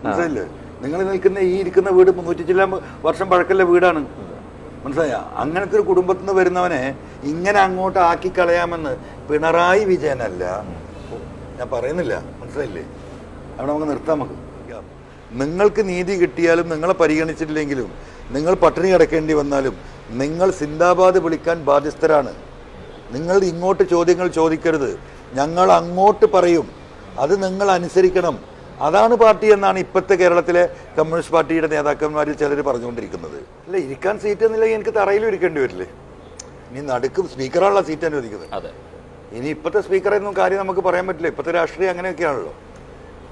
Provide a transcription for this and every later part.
മനസ്സിലായില്ലേ? നിങ്ങൾ നിൽക്കുന്ന ഈ ഇരിക്കുന്ന വീട് 300 ചില വർഷം പഴക്കമുള്ള വീടാണ്. മനസ്സിലായ? അങ്ങനത്തെ ഒരു കുടുംബത്തിൽ നിന്ന് വരുന്നവനെ ഇങ്ങനെ അങ്ങോട്ട് ആക്കി കളയാമെന്ന് പിണറായി വിജയനല്ല, ഞാൻ പറയുന്നില്ല. മനസ്സിലായില്ലേ? അവിടെ നമുക്ക് നിർത്താം. നമുക്ക് നിങ്ങൾക്ക് നീതി കിട്ടിയാലും നിങ്ങളെ പരിഗണിച്ചിട്ടില്ലെങ്കിലും നിങ്ങൾ പട്ടിണി കിടക്കേണ്ടി വന്നാലും നിങ്ങൾ സിന്ദാബാദ് വിളിക്കാൻ ബാധ്യസ്ഥരാണ്. നിങ്ങൾ ഇങ്ങോട്ട് ചോദ്യങ്ങൾ ചോദിക്കരുത്, ഞങ്ങൾ അങ്ങോട്ട് പറയും, അത് നിങ്ങൾ അനുസരിക്കണം. അതാണ് പാർട്ടി എന്നാണ് ഇപ്പോഴത്തെ കേരളത്തിലെ കമ്മ്യൂണിസ്റ്റ് പാർട്ടിയുടെ നേതാക്കന്മാരിൽ ചിലർ പറഞ്ഞുകൊണ്ടിരിക്കുന്നത്. അല്ല, ഇരിക്കാൻ സീറ്റ് എന്നില്ലെങ്കിൽ എനിക്ക് തറയിലും ഇരിക്കേണ്ടി വരില്ലേ? ഇനി നടുക്ക് സ്പീക്കറാണുള്ള സീറ്റ് അനുവദിക്കുന്നത്. ഇനി ഇപ്പോഴത്തെ സ്പീക്കറൊന്നും കാര്യം നമുക്ക് പറയാൻ പറ്റില്ല. ഇപ്പോഴത്തെ രാഷ്ട്രീയം അങ്ങനെയൊക്കെയാണല്ലോ.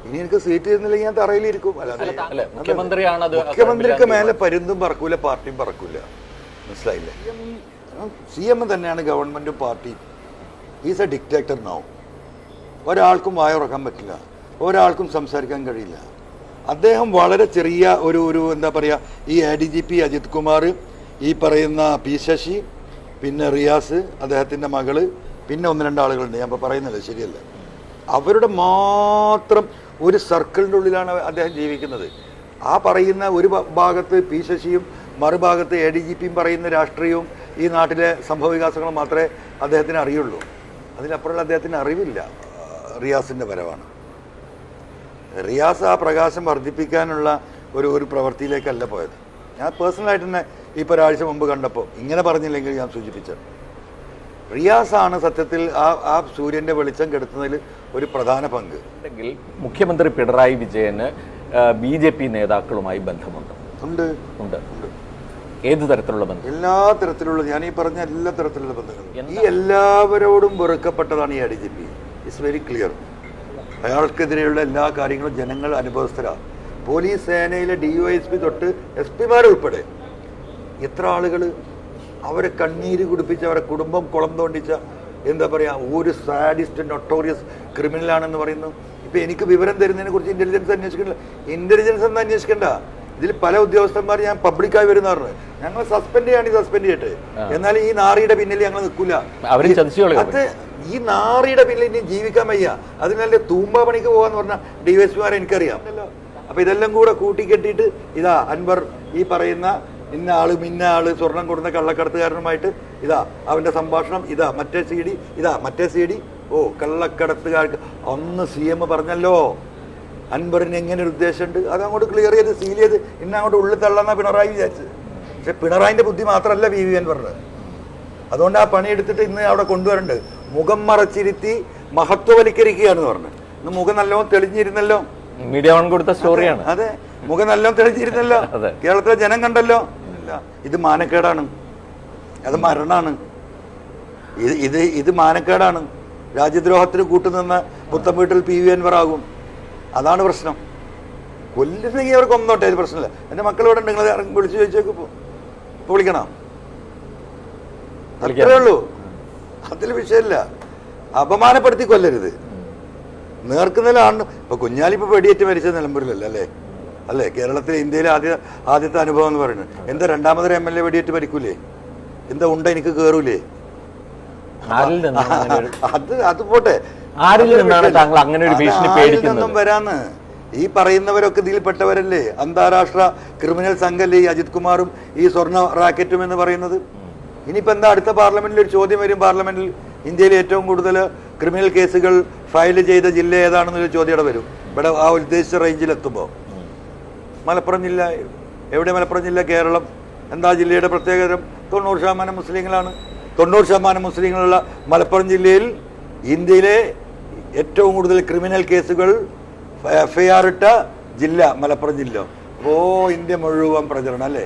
ഇനി എനിക്ക് സീറ്റ് തരുന്നില്ലെങ്കിൽ ഞാൻ തറയിലിരിക്കും. അല്ലാതെ മുഖ്യമന്ത്രിക്ക് മേലെ പരുന്തും പറക്കൂല, പാർട്ടിയും പറക്കൂല. മനസ്സിലായില്ലേ? CM തന്നെയാണ് ഗവൺമെന്റും പാർട്ടിയും. Is A dictator now. ഒരാൾക്കും വായുറക്കാൻ പറ്റില്ല, ഒരാൾക്കും സംസാരിക്കാൻ കഴിയില്ല. അദ്ദേഹം വളരെ ചെറിയ ഒരു എന്താ പറയുക, ഈ ADGP അജിത് കുമാർ, ഈ പറയുന്ന P ശശി, പിന്നെ റിയാസ്, അദ്ദേഹത്തിൻ്റെ മകള്, പിന്നെ 1-2 ആളുകളുണ്ട്, ഞാൻ ഇപ്പോൾ പറയുന്നില്ല, ശരിയല്ല. അവരുടെ മാത്രം ഒരു സർക്കിളിൻ്റെ ഉള്ളിലാണ് അദ്ദേഹം ജീവിക്കുന്നത്. ആ പറയുന്ന ഒരു ഭാഗത്ത് P ശശിയും മറുഭാഗത്ത് ADGPയും പറയുന്ന രാഷ്ട്രീയവും ഈ നാട്ടിലെ സംഭവവികാസങ്ങളും മാത്രമേ അദ്ദേഹത്തിന് അറിയുള്ളൂ. അതിനപ്പുറമുള്ള അദ്ദേഹത്തിന് അറിവില്ല. റിയാസിൻ്റെ വരവാണ്. റിയാസ് ആ പ്രകാശം വർദ്ധിപ്പിക്കാനുള്ള ഒരു പ്രവൃത്തിയിലേക്കല്ല പോയത്. ഞാൻ പേഴ്സണലായിട്ട് തന്നെ ഇപ്പോൾ ഒരാഴ്ച മുമ്പ് കണ്ടപ്പോൾ ഇങ്ങനെ പറഞ്ഞില്ലെങ്കിൽ ഞാൻ സൂചിപ്പിച്ചത് റിയാസാണ് സത്യത്തിൽ ആ സൂര്യൻ്റെ വെളിച്ചം കെടുത്തുന്നതിൽ ഒരു പ്രധാന പങ്ക്. മുഖ്യമന്ത്രി പിണറായി വിജയന് BJP നേതാക്കളുമായി ബന്ധമുണ്ട്? ഉണ്ട്. ഏത് തരത്തിലുള്ള ബന്ധം? എല്ലാ തരത്തിലുള്ള, ഞാൻ ഈ പറഞ്ഞ എല്ലാ തരത്തിലുള്ള ബന്ധങ്ങളും. ഈ എല്ലാവരോടും വെറുക്കപ്പെട്ടതാണ് ഈ ADGP. It's very clear. അയാൾക്കെതിരെയുള്ള എല്ലാ കാര്യങ്ങളും ജനങ്ങൾ അനുഭവസ്ഥരാണ്. പോലീസ് സേനയിലെ DYSP തൊട്ട് SP-മാരുൾപ്പെടെ എത്ര ആളുകൾ അവരെ കണ്ണീര് കുടിപ്പിച്ച് അവരെ കുടുംബം കുളം തോണ്ടിച്ച, എന്താ പറയുക, ഒരു സാഡിസ്റ്റ് നൊട്ടോറിയസ് ക്രിമിനലാണെന്ന് പറയുന്നു. ഇപ്പം എനിക്ക് വിവരം തരുന്നതിനെ കുറിച്ച് ഇന്റലിജൻസ് അന്വേഷിക്കണ്ട. ഇന്റലിജൻസ് ഒന്നും അന്വേഷിക്കണ്ട. ഇതിൽ പല ഉദ്യോഗസ്ഥന്മാർ ഞാൻ പബ്ലിക്കായി വരുന്ന പറഞ്ഞു, ഞങ്ങൾ സസ്പെൻഡ് ചെയ്യട്ടെ, എന്നാലും ഈ നാറിയുടെ പിന്നിൽ ഞങ്ങൾ നിൽക്കില്ല. അത് ഈ നാറിയുടെ പിന്നിൽ ഇനി ജീവിക്കാൻ വയ്യ, അതിനല്ലേ തൂമ്പ പണിക്ക് പോകാന്ന് പറഞ്ഞ DYSP-മാരെ എനിക്കറിയാം. അപ്പൊ ഇതെല്ലാം കൂടെ കൂട്ടിക്കെട്ടിയിട്ട് ഇതാ അൻവർ ഈ പറയുന്ന ഇന്ന ആള് സ്വർണം കൊടുക്കുന്ന കള്ളക്കടത്തുകാരനുമായിട്ട് ഇതാ അവന്റെ സംഭാഷണം, ഇതാ മറ്റേ CD, ഓ കള്ളക്കടത്തുകാർക്ക് അന്ന് CM പറഞ്ഞല്ലോ അൻവറിന് എങ്ങനെ ഒരു ഉദ്ദേശമുണ്ട്, അത് അങ്ങോട്ട് ക്ലിയർ ചെയ്ത് സീൽ ചെയ്ത് ഇന്ന് അങ്ങോട്ട് ഉള്ളിൽ തള്ളാന്നാ പിണറായി വിചാരിച്ചത്. പക്ഷെ പിണറായിന്റെ ബുദ്ധി മാത്രമല്ല VV അൻവറിന്. അതുകൊണ്ട് ആ പണിയെടുത്തിട്ട് ഇന്ന് അവിടെ കൊണ്ടുവരണ്ട്, മുഖം മറച്ചിരുത്തി മഹത്വവൽക്കരിക്കുകയാണെന്ന് പറഞ്ഞു. ഇന്ന് മുഖം നല്ലോണം തെളിഞ്ഞിരുന്നല്ലോ, മീഡിയ വൺ കൊടുത്ത സ്റ്റോറിയാണ്. അതെ, മുഖം നല്ലോണം തെളിഞ്ഞിരുന്നല്ലോ, കേരളത്തിലെ ജനം കണ്ടല്ലോ. ഇത് മാനക്കേടാണ്, അത് മരണാണ്, ഇത് മാനക്കേടാണ്. രാജ്യദ്രോഹത്തിന് കൂട്ടുനിന്ന പുത്തൻ വീട്ടിൽ PV അൻവർ ആകും. അതാണ് പ്രശ്നം. കൊല്ലുന്നെങ്കിൽ അവർക്ക് ഒന്നോട്ടെ, അത് പ്രശ്നമില്ല. എൻ്റെ മക്കൾ ഇവിടെ ഉണ്ട്, നിങ്ങൾ വിളിച്ചു ചോദിച്ചേക്ക് ഇപ്പോൾ വിളിക്കണം, അത്രേ ഉള്ളൂ. അതിൽ വിഷയമില്ല. അപമാനപ്പെടുത്തി കൊല്ലരുത്. നേർക്കുന്നിലാണ്. ഇപ്പൊ കുഞ്ഞാലിപ്പോ വെടിയേറ്റ് മരിച്ചത് നിലമ്പൂരിലല്ല അല്ലേ? കേരളത്തിലെ ഇന്ത്യയിലെ ആദ്യത്തെ അനുഭവം എന്ന് പറയുന്നത്. എന്താ രണ്ടാമതൊരു MLA വെടിയേറ്റ് മരിക്കൂലേ? എന്താ ഉണ്ട എനിക്ക് കേറൂലേ? അത് പോട്ടെ, ആരിൽ വരാന്ന്. ഈ പറയുന്നവരൊക്കെ ഇതിൽപ്പെട്ടവരല്ലേ? അന്താരാഷ്ട്ര ക്രിമിനൽ സംഘല്ലേ ഈ അജിത് കുമാറും ഈ സ്വർണ്ണ റാക്കറ്റും എന്ന് പറയുന്നത്. ഇനിയിപ്പോൾ എന്താ അടുത്ത പാർലമെന്റിൽ ഒരു ചോദ്യം വരും. പാർലമെന്റിൽ ഇന്ത്യയിൽ ഏറ്റവും കൂടുതൽ ക്രിമിനൽ കേസുകൾ ഫയൽ ചെയ്ത ജില്ല ഏതാണെന്നൊരു ചോദ്യം വരും. ഇവിടെ ആ ഉദ്ദേശിച്ച റേഞ്ചിലെത്തുമ്പോൾ മലപ്പുറം ജില്ല. എവിടെ മലപ്പുറം ജില്ല? കേരളം. എന്താ ജില്ലയുടെ പ്രത്യേകത? 90% മുസ്ലിങ്ങളാണ്. 90% മുസ്ലിങ്ങളുള്ള മലപ്പുറം ജില്ലയിൽ ഇന്ത്യയിലെ ഏറ്റവും കൂടുതൽ ക്രിമിനൽ കേസുകൾ FIR ഇട്ട ജില്ല മലപ്പുറം ജില്ല. ഇന്ത്യ മുഴുവൻ പ്രചരണം അല്ലേ?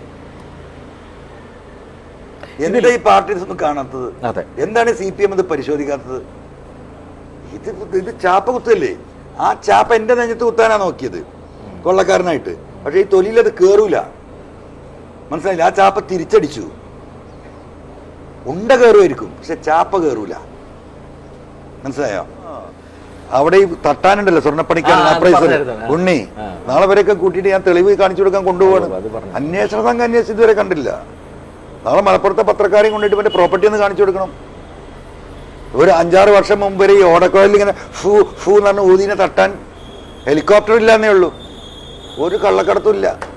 എന്താ ഈ പാർട്ടീസ് ഒന്നും കാണാത്തത്? എന്താണ് CPM ഇത് പരിശോധിക്കാത്തത്? ഇത് ചാപ്പ കുത്തല്ലേ? ആ ചാപ്പ എന്റെ നെഞ്ഞത്ത് കുത്താനാ നോക്കിയത് കൊള്ളക്കാരനായിട്ട്. പക്ഷെ ഈ തൊലിയിൽ അത് കേറൂല. മനസ്സിലായില്ല? ആ ചാപ്പ തിരിച്ചടിച്ചു. ഉണ്ട കയറുമായിരിക്കും, പക്ഷെ ചാപ്പ കയറൂല. മനസ്സിലായോ? അവിടെ ഈ തട്ടാനുണ്ടല്ലോ സ്വർണ്ണപ്പണിക്കാൻ ഉണ്ണി, നാളെ വരെയൊക്കെ കൂട്ടിയിട്ട് ഞാൻ തെളിവ് കാണിച്ചു കൊടുക്കാൻ കൊണ്ടുപോവാണ്. അന്വേഷണ സംഘം അന്വേഷിച്ച് ഇതുവരെ കണ്ടില്ല. നാളെ മലപ്പുറത്തെ പത്രക്കാരെയും കൊണ്ടിട്ട് മറ്റേ പ്രോപ്പർട്ടി ഒന്ന് കാണിച്ചു കൊടുക്കണം. ഒരു 5-6 വർഷം മുമ്പ് വരെ ഈ ഓടക്കുഴലിൽ ഇങ്ങനെ ഫൂ എന്ന് പറഞ്ഞ ഊതിനെ തട്ടാൻ ഹെലികോപ്റ്റർ ഇല്ലാന്നേ ഉള്ളൂ. ഒരു കള്ളക്കടത്തും ഇല്ല.